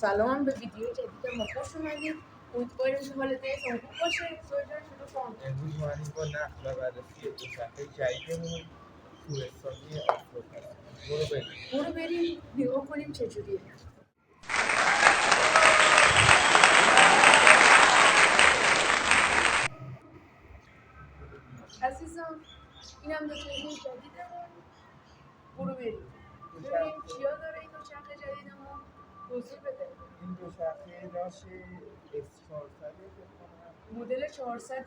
سلام به ویدیو جدید ما خوش اومدید. امیدواریم که حال دلتون خوب باشه. سویجان شروع کن. امروز اومدیم با نقل و بررسی دوچرخه جدیدمون کوهستانی آفریقا. برو بریم نگاه کنیم چجوریه. عزیزان اینم دوچرخه جدیدمون. برو بریم ببینیم چیا داره این دوچرخه جدیدمون. توضیح بده. این دوچرخه راش S400 مدل 400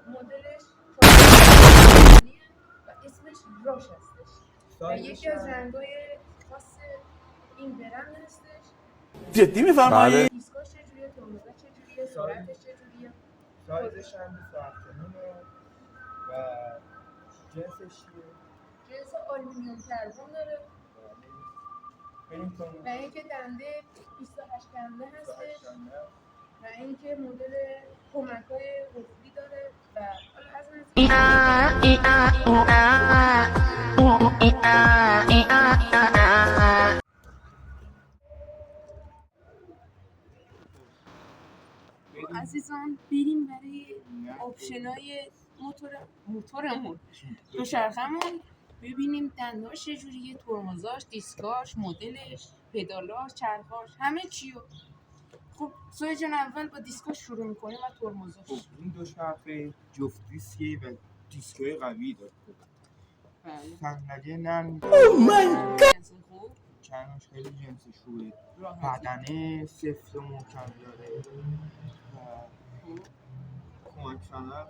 مدلش و اسمش راش هستش و یکی از رنگ‌های خاص این برند هستش. جدی میفرمایید؟ دیسکاش چجوریه، ترمزش چجوریه، سرعتش چجوریه، سایزش هم 2 و جنسش چیه؟ جنس آلومینیوم کربن داره و اینکه دنده 28 دنده هستش و اینکه مدل کمک‌های قفلی داره و حالا عزیزان بریم برای آپشن‌های موتورمون دوچرخه‌مون ببینیم دنداش چجوریه، ترمزاش، دیسکاش، مدلش، پدالاش، چرخاش، همه چیو. خب سوی جان اول با دیسکاش شروع میکنیم و ترمزاش. خب این دوچرخه جفت دیسکیه و دیسکای قوی داره. صندلی نرم چناش خیلی جنسش خوبه، بدنه سفت و محکم داره و کمک فنر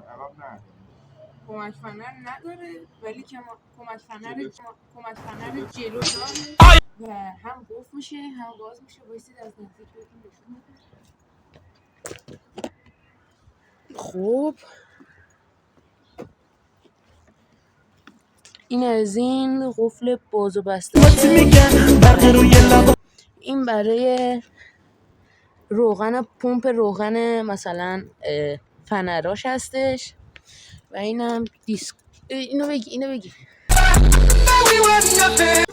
عقب نداره. کمک فنر نداره ولی که کمک فنر جلو داره و هم قفل میشه هم باز میشه. وایسید از نزدیک بهتون نشون بدم. خب این از این قفل باز و بسته. این برای روغن پمپ روغن مثلا فنراش هستش و اینم دیسک. اینو بگی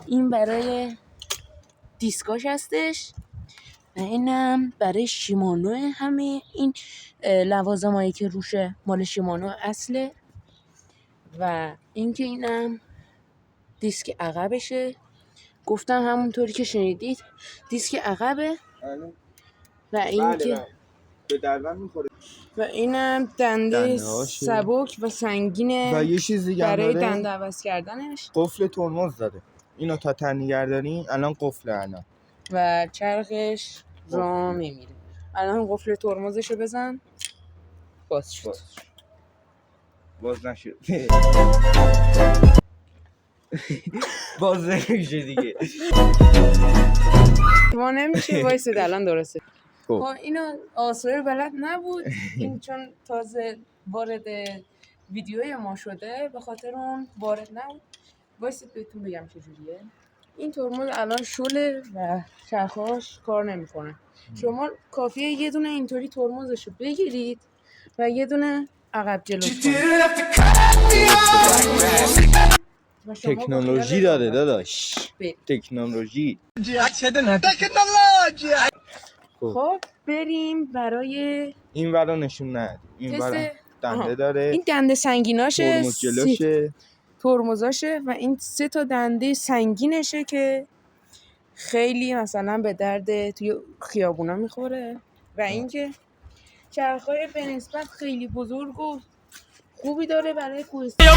این برای دیسکاش هستش و اینم برای شیمانو. همه این لوازمایی که روشه مال شیمانو اصله و اینکه اینم دیسک عقبشه. گفتم همونطوری که شنیدید دیسک عقبه و اینکه به دندان میخوره و اینم دنده سبک و سنگینه و یه چیز دیگه برای دنده عوض کردنش. قفل ترمز داره. اینو تا تنیگردانی الان قفله الان و چرخش راه میمیره. الان قفل ترمزشو بزن. باز شد. باز نشد. باز نمیشه دیگه. ما نمیشه. وایسید الان درسته. خب اینو آسویر بلد نبود. این چون تازه وارد ویدیوی ما شده به خاطر اون وارد نبود. وایسید بهتون بگم چجوریه. این ترمز الان شله و چرخاش کار نمیکنه. شما کافیه یه دونه اینطوری ترمزشو بگیرید و یه دونه عقب جلو تکنولوژی داره داداش. تکنولوژی. خب بریم برای این ورا نشون ند. این ورا دنده داره. این دنده سنگیناشه، ترمز جلوشه، ترمزاشه و این 3 تا دنده سنگینشه که خیلی مثلا به درد توی خیابونا میخوره و اینکه چرخای به نسبت خیلی بزرگ و خوبی داره برای کوهستان.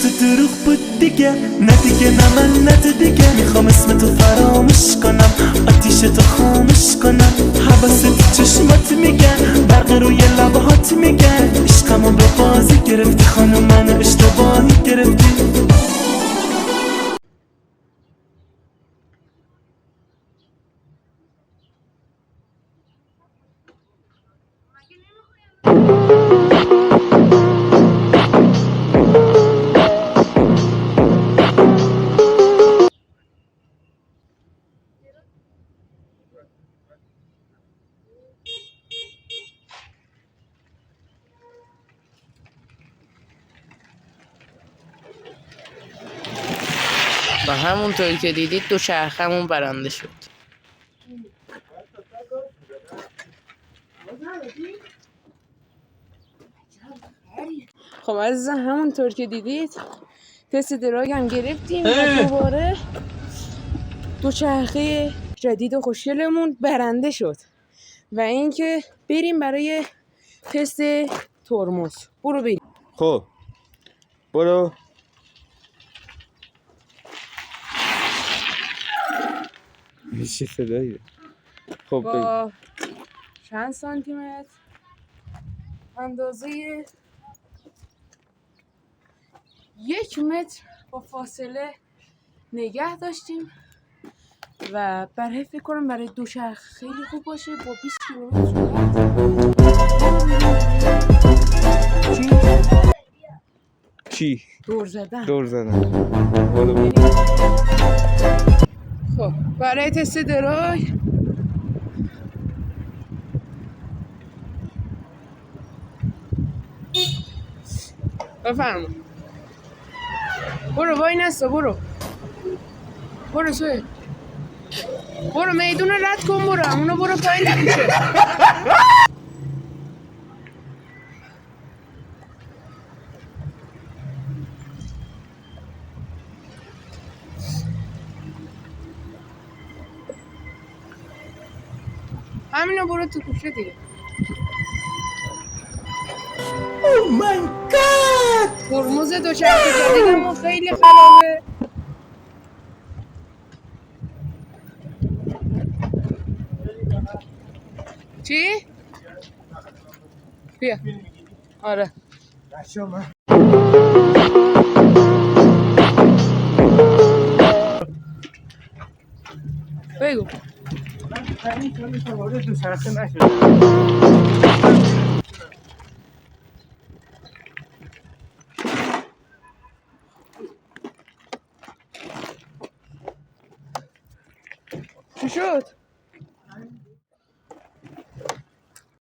تو دروغ بود دیگه، نه دیگه نه من نه دیگه. میخوام اسم تو فراموش کنم، آتیش تو خاموش کنم. حواست چشمات میگن، برق روی لبهات میگن. عشقمو به بازی گرفتی خانم، منو اشتباهی گرفتی. و همونطوری که دیدید دوچرخه‌مون برنده شد. خب عزیزم همونطور که دیدید تست دراگ هم گرفتیم و دوباره دوچرخه جدید و خوشگلمون برنده شد و اینکه بریم برای تست ترمز. بریم. خب برو. چه صداییه؟ خب با چند سانتی متر اندازه 1 متر با فاصله نگه داشتیم و برای فکر کنم برای دوچرخه خیلی خوب باشه. با 20 کیلومتر چی؟ دور زدن. برو. خب برای تست دراگ بفرما. برو وای نستا. برو سوی. برو میدون رد کن. برو همونو برو پایین نمیشه. همینو برو تو کوچه دیگه. Oh my god! ترمز دوچرخه جدیدمون خیلی خرابه. چی؟ بیا. آره. بگو. چی شد؟